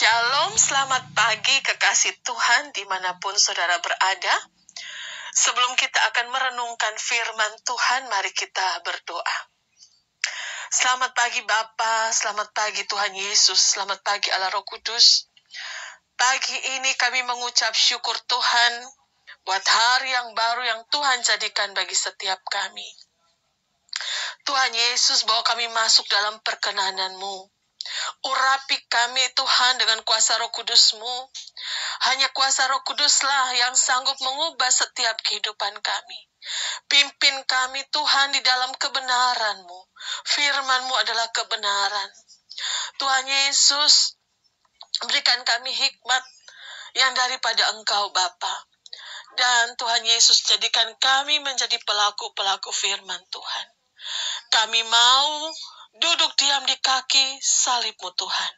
Shalom, selamat pagi kekasih Tuhan dimanapun saudara berada. Sebelum kita akan merenungkan firman Tuhan, mari kita berdoa. Selamat pagi Bapa, selamat pagi Tuhan Yesus, selamat pagi Allah Roh Kudus. Pagi ini kami mengucap syukur Tuhan buat hari yang baru yang Tuhan jadikan bagi setiap kami. Tuhan Yesus, bawa kami masuk dalam perkenanan-Mu. Urapi kami Tuhan dengan kuasa Roh Kudus-Mu. Hanya kuasa Roh Kuduslah yang sanggup mengubah setiap kehidupan kami. Pimpin kami Tuhan di dalam kebenaran-Mu. Firman-Mu adalah kebenaran. Tuhan Yesus, berikan kami hikmat yang daripada Engkau Bapa. Dan Tuhan Yesus, jadikan kami menjadi pelaku-pelaku firman Tuhan. Kami mau duduk diam di kaki salib-Mu Tuhan.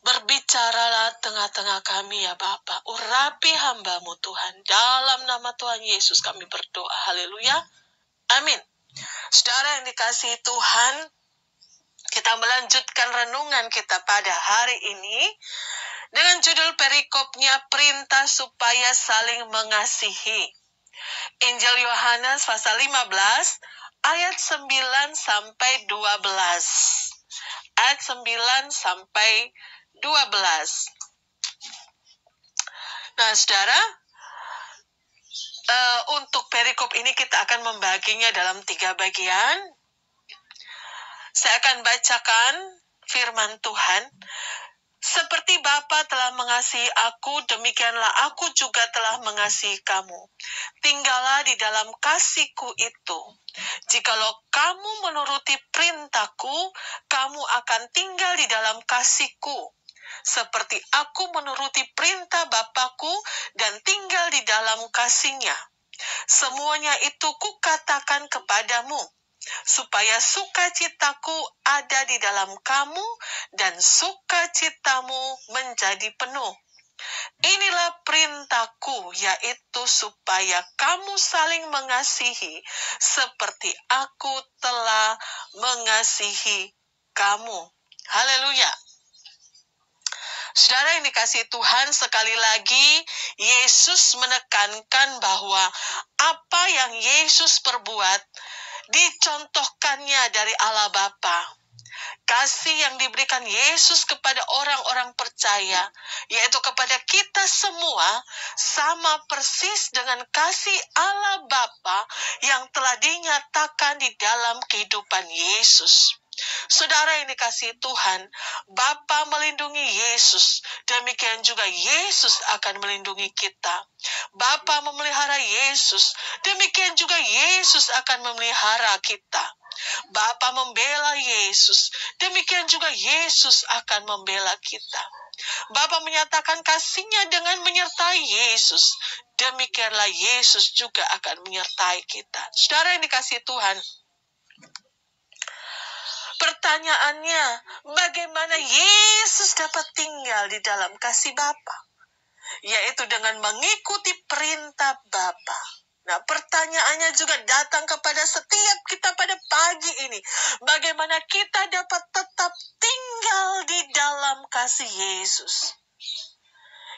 Berbicaralah tengah-tengah kami ya Bapa. Urapi hamba-Mu Tuhan. Dalam nama Tuhan Yesus kami berdoa. Haleluya. Amin. Saudara yang dikasihi Tuhan, kita melanjutkan renungan kita pada hari ini dengan judul perikopnya perintah supaya saling mengasihi. Injil Yohanes pasal 15 ayat 9 sampai 12. Ayat 9 sampai 12. Nah, saudara, untuk perikop ini kita akan membaginya dalam 3 bagian. Saya akan bacakan firman Tuhan. Seperti Bapa telah mengasihi aku, demikianlah aku juga telah mengasihi kamu. Tinggallah di dalam kasih-Ku itu. Jikalau kamu menuruti perintah-Ku, kamu akan tinggal di dalam kasih-Ku. Seperti aku menuruti perintah Bapa-Ku dan tinggal di dalam kasih-Nya. Semuanya itu Kukatakan kepadamu, supaya sukacitaku ada di dalam kamu dan sukacitamu menjadi penuh. Inilah perintahku, yaitu supaya kamu saling mengasihi seperti aku telah mengasihi kamu. Haleluya. Saudara yang dikasihi Tuhan, sekali lagi Yesus menekankan bahwa apa yang Yesus perbuat dicontohkannya dari Allah Bapa. Kasih yang diberikan Yesus kepada orang-orang percaya, yaitu kepada kita semua, sama persis dengan kasih Allah Bapa yang telah dinyatakan di dalam kehidupan Yesus. Saudara yang dikasihi Tuhan, Bapa melindungi Yesus, demikian juga Yesus akan melindungi kita. Bapa memelihara Yesus, demikian juga Yesus akan memelihara kita. Bapa membela Yesus, demikian juga Yesus akan membela kita. Bapa menyatakan kasih-Nya dengan menyertai Yesus, demikianlah Yesus juga akan menyertai kita. Saudara yang dikasihi Tuhan, pertanyaannya, bagaimana Yesus dapat tinggal di dalam kasih Bapa? Yaitu dengan mengikuti perintah Bapa. Nah, pertanyaannya juga datang kepada setiap kita pada pagi ini. Bagaimana kita dapat tetap tinggal di dalam kasih Yesus?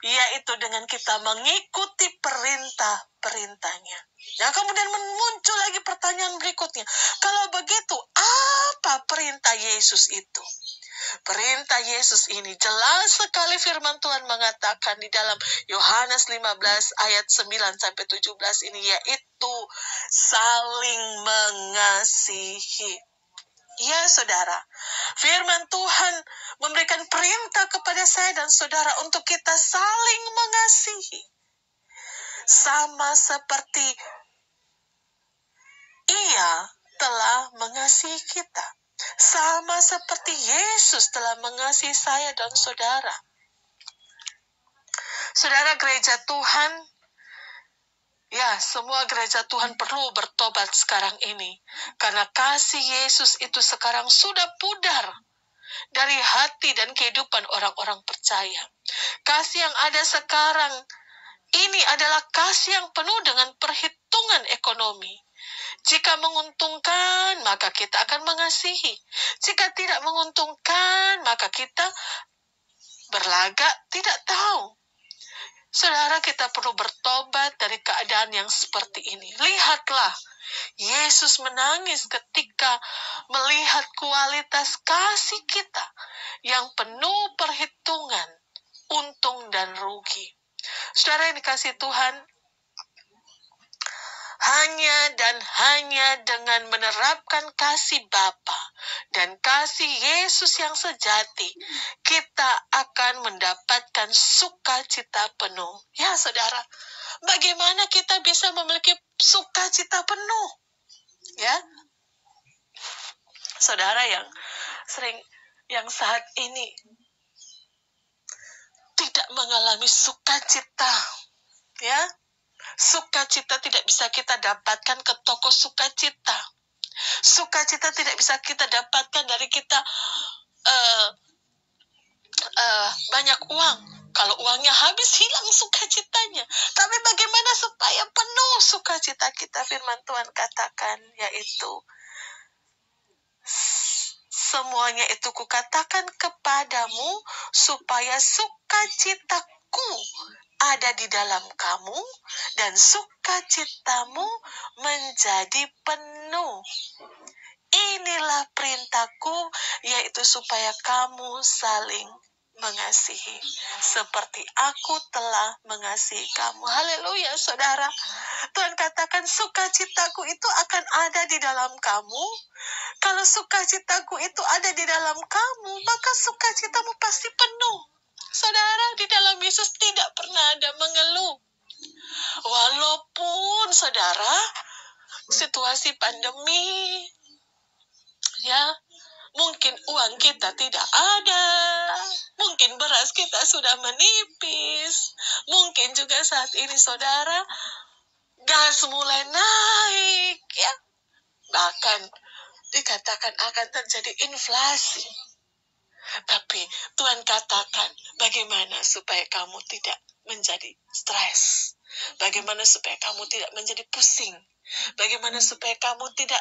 Yaitu dengan kita mengikuti perintah-perintahnya. Nah, kemudian muncul lagi pertanyaan berikutnya. Kalau begitu, apa perintah Yesus itu? Perintah Yesus ini jelas sekali firman Tuhan mengatakan di dalam Yohanes 15 ayat 9 sampai 17 ini, yaitu saling mengasihi. Ya saudara, firman Tuhan memberikan perintah kepada saya dan saudara untuk kita saling mengasihi. Sama seperti Ia telah mengasihi kita. Sama seperti Yesus telah mengasihi saya dan saudara. Saudara, gereja Tuhan, ya, semua gereja Tuhan perlu bertobat sekarang ini. Karena kasih Yesus itu sekarang sudah pudar dari hati dan kehidupan orang-orang percaya. Kasih yang ada sekarang ini adalah kasih yang penuh dengan perhitungan ekonomi. Jika menguntungkan, maka kita akan mengasihi. Jika tidak menguntungkan, maka kita berlagak tidak tahu. Saudara, kita perlu bertobat dari keadaan yang seperti ini. Lihatlah, Yesus menangis ketika melihat kualitas kasih kita yang penuh perhitungan, untung dan rugi. Saudara yang dikasihi Tuhan, hanya dan hanya dengan menerapkan kasih Bapa dan kasih Yesus yang sejati, kita akan mendapatkan sukacita penuh. Ya, saudara, bagaimana kita bisa memiliki sukacita penuh? Ya, saudara yang saat ini tidak mengalami sukacita, ya, sukacita tidak bisa kita dapatkan ke toko sukacita. Sukacita tidak bisa kita dapatkan dari kita banyak uang. Kalau uangnya habis, hilang sukacitanya. Tapi bagaimana supaya penuh sukacita kita? Firman Tuhan katakan, yaitu semuanya itu kukatakan kepadamu supaya sukacitaku ada di dalam kamu dan sukacitamu menjadi penuh. Inilah perintahku, yaitu supaya kamu saling mengasihi seperti aku telah mengasihi kamu. Haleluya, saudara. Tuhan katakan sukacitaku itu akan ada di dalam kamu. Kalau sukacitaku itu ada di dalam kamu, maka sukacitamu pasti penuh. Saudara, di dalam Yesus tidak pernah ada mengeluh. Walaupun, saudara, situasi pandemi, ya, mungkin uang kita tidak ada, mungkin beras kita sudah menipis, mungkin juga saat ini, saudara, gas mulai naik, ya, bahkan dikatakan akan terjadi inflasi. Tapi Tuhan katakan, bagaimana supaya kamu tidak menjadi stres? Bagaimana supaya kamu tidak menjadi pusing? Bagaimana supaya kamu tidak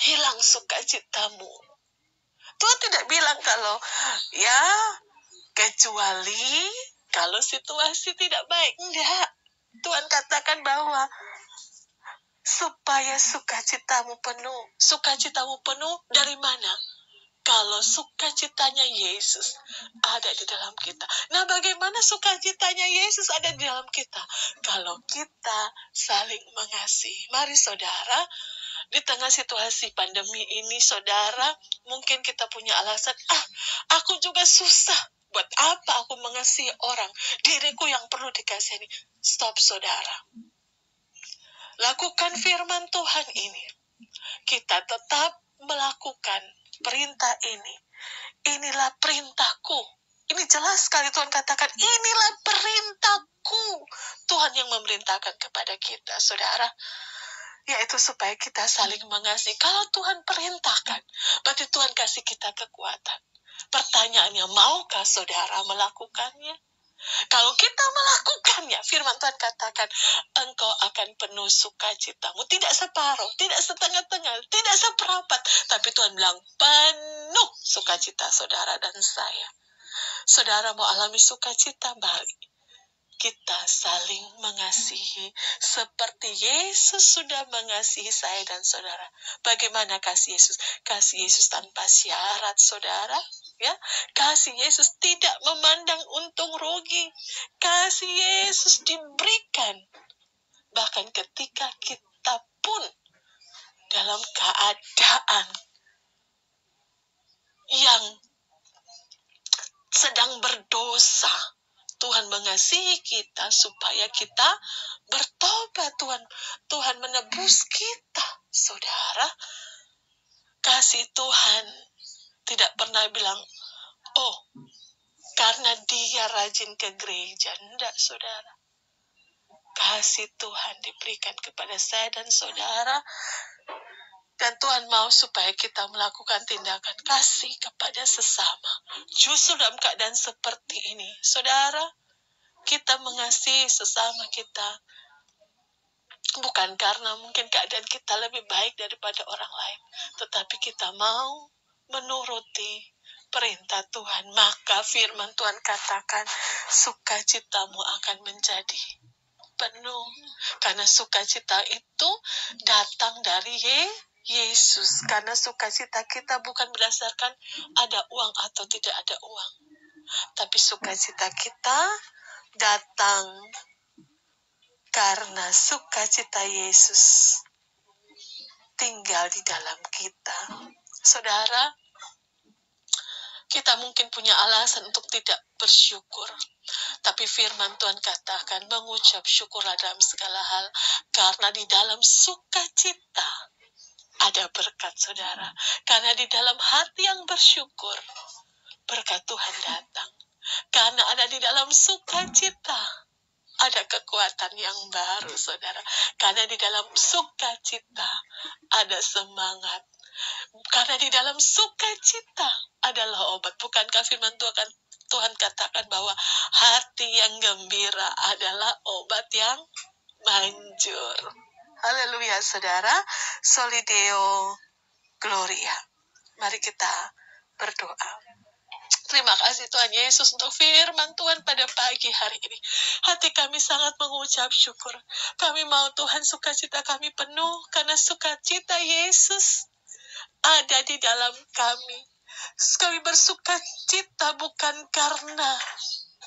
hilang sukacitamu? Tuhan tidak bilang kalau, ya, kecuali kalau situasi tidak baik. Enggak. Tuhan katakan bahwa supaya sukacitamu penuh. Sukacitamu penuh dari mana? Kalau sukacitanya Yesus ada di dalam kita. Nah, bagaimana sukacitanya Yesus ada di dalam kita? Kalau kita saling mengasihi. Mari, saudara, di tengah situasi pandemi ini, saudara, mungkin kita punya alasan, aku juga susah. Buat apa aku mengasihi orang? Diriku yang perlu dikasihi. Stop, saudara. Lakukan firman Tuhan ini. Kita tetap melakukan perintah ini. Inilah perintahku. Ini jelas sekali Tuhan katakan, inilah perintahku. Tuhan yang memerintahkan kepada kita, saudara. Yaitu supaya kita saling mengasihi. Kalau Tuhan perintahkan, berarti Tuhan kasih kita kekuatan. Pertanyaannya, maukah saudara melakukannya? Kalau kita melakukannya, firman Tuhan katakan, engkau akan penuh sukacitamu. Tidak separuh, tidak setengah-tengah, tidak seperempat. Tapi Tuhan bilang, penuh sukacita saudara dan saya. Saudara mau alami sukacita, mari kita saling mengasihi. Seperti Yesus sudah mengasihi saya dan saudara. Bagaimana kasih Yesus? Kasih Yesus tanpa syarat, saudara. Ya, kasih Yesus tidak memandang untung rugi. Kasih Yesus diberikan bahkan ketika kita pun dalam keadaan yang sedang berdosa. Tuhan mengasihi kita supaya kita bertobat. Tuhan menebus kita, saudara. Kasih Tuhan tidak pernah bilang, oh, karena dia rajin ke gereja. Tidak, saudara. Kasih Tuhan diberikan kepada saya dan saudara. Dan Tuhan mau supaya kita melakukan tindakan kasih kepada sesama. Justru dalam keadaan seperti ini, saudara, kita mengasihi sesama kita. Bukan karena mungkin keadaan kita lebih baik daripada orang lain, tetapi kita mau menuruti perintah Tuhan. Maka firman Tuhan katakan, sukacitamu akan menjadi penuh. Karena sukacita itu datang dari Yesus. Karena sukacita kita bukan berdasarkan ada uang atau tidak ada uang, tapi sukacita kita datang karena sukacita Yesus tinggal di dalam kita. Saudara, kita mungkin punya alasan untuk tidak bersyukur, tapi firman Tuhan katakan mengucap syukurlah dalam segala hal, karena di dalam sukacita ada berkat, saudara. Karena di dalam hati yang bersyukur, berkat Tuhan datang. Karena ada di dalam sukacita, ada kekuatan yang baru, saudara. Karena di dalam sukacita ada semangat. Karena di dalam sukacita adalah obat. Bukankah firman Tuhan katakan bahwa hati yang gembira adalah obat yang manjur. Haleluya, saudara. Solideo Gloria. Mari kita berdoa. Terima kasih Tuhan Yesus untuk firman Tuhan pada pagi hari ini. Hati kami sangat mengucap syukur. Kami mau Tuhan sukacita kami penuh karena sukacita Yesus ada di dalam kami. Kami bersukacita bukan karena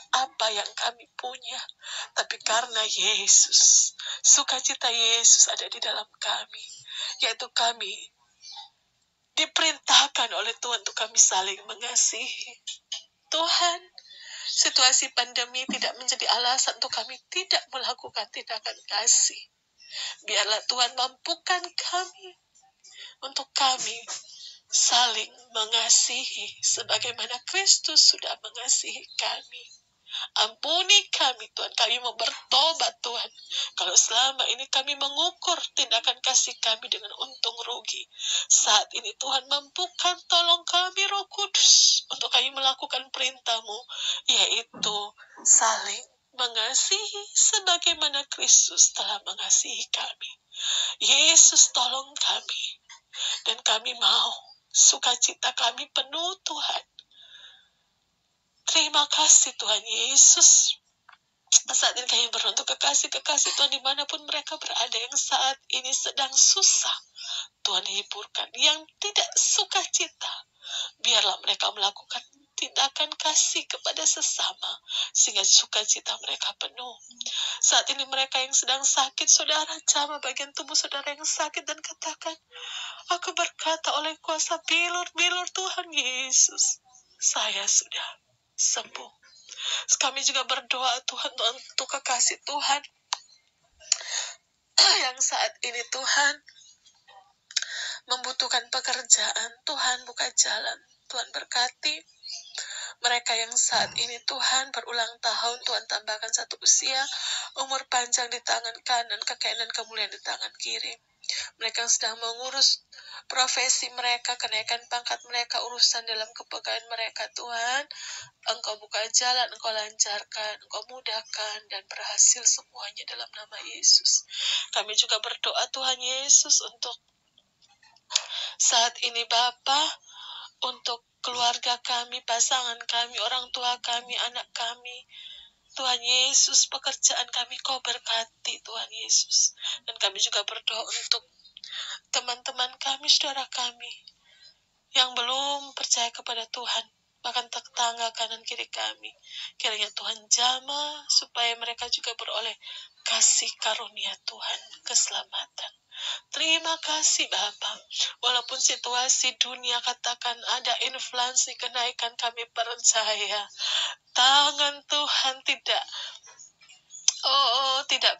apa yang kami punya, tapi karena Yesus. Sukacita Yesus ada di dalam kami, yaitu kami diperintahkan oleh Tuhan untuk kami saling mengasihi. Tuhan, situasi pandemi tidak menjadi alasan untuk kami tidak melakukan tindakan kasih. Biarlah Tuhan mampukan kami untuk kami saling mengasihi sebagaimana Kristus sudah mengasihi kami. Ampuni kami Tuhan, kami mau bertobat Tuhan. Kalau selama ini kami mengukur tindakan kasih kami dengan untung rugi, saat ini Tuhan mampukan tolong kami Roh Kudus untuk kami melakukan perintah-Mu, yaitu saling mengasihi sebagaimana Kristus telah mengasihi kami. Yesus tolong kami, dan kami mau sukacita kami penuh Tuhan. Terima kasih Tuhan Yesus. Saat ini kami berdoa untuk kekasih-kekasih Tuhan dimanapun mereka berada yang saat ini sedang susah. Tuhan hiburkan yang tidak sukacita. Biarlah mereka melakukan tindakan kasih kepada sesama sehingga sukacita mereka penuh. Saat ini mereka yang sedang sakit, saudara, jamah bagian tubuh saudara yang sakit dan katakan, aku berkata oleh kuasa bilur-bilur Tuhan Yesus, saya sudah sembuh. Kami juga berdoa Tuhan untuk kekasih Tuhan yang saat ini Tuhan membutuhkan pekerjaan. Tuhan buka jalan, Tuhan berkati mereka yang saat ini Tuhan berulang tahun. Tuhan tambahkan satu usia, umur panjang di tangan kanan, kekayaan dan kemuliaan di tangan kiri. Mereka yang sedang mengurus profesi mereka, kenaikan pangkat mereka, urusan dalam kepegawaian mereka, Tuhan, Engkau buka jalan, Engkau lancarkan, Engkau mudahkan, dan berhasil semuanya dalam nama Yesus. Kami juga berdoa Tuhan Yesus untuk saat ini Bapa, untuk keluarga kami, pasangan kami, orang tua kami, anak kami, Tuhan Yesus, pekerjaan kami Kau berkati Tuhan Yesus. Dan kami juga berdoa untuk teman-teman kami, saudara kami yang belum percaya kepada Tuhan, bahkan tetangga kanan kiri kami. Kiranya Tuhan jamah supaya mereka juga beroleh kasih karunia Tuhan, keselamatan. Terima kasih Bapa. Walaupun situasi dunia katakan ada inflasi, kenaikan, kami percaya tangan Tuhan tidak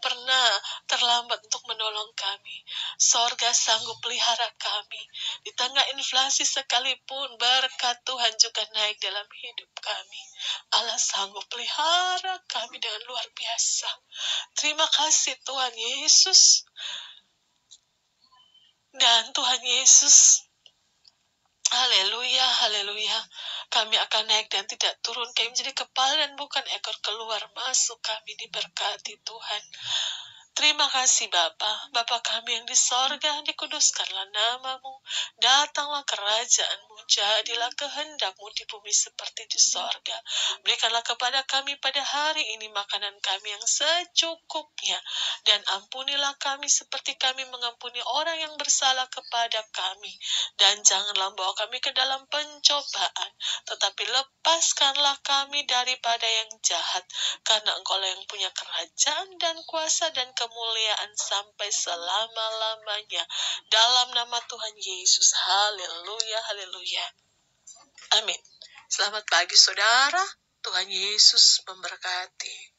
pernah terlambat untuk menolong kami. Sorga sanggup pelihara kami. Di tengah inflasi sekalipun, berkat Tuhan juga naik dalam hidup kami. Allah sanggup pelihara kami dengan luar biasa. Terima kasih Tuhan Yesus. Dan Tuhan Yesus, haleluya, haleluya. Kami akan naik dan tidak turun. Kami menjadi kepala dan bukan ekor, keluar masuk kami diberkati Tuhan. Terima kasih Bapa, Bapa kami yang di sorga, dikuduskanlah namamu, datanglah kerajaanmu, jadilah kehendakmu di bumi seperti di sorga. Berikanlah kepada kami pada hari ini makanan kami yang secukupnya, dan ampunilah kami seperti kami mengampuni orang yang bersalah kepada kami. Dan janganlah bawa kami ke dalam pencobaan, tetapi lepaskanlah kami daripada yang jahat, karena Engkaulah yang punya kerajaan dan kuasa dan kemuliaan sampai selama-lamanya. Dalam nama Tuhan Yesus. Haleluya, haleluya. Amin. Selamat pagi saudara. Tuhan Yesus memberkati.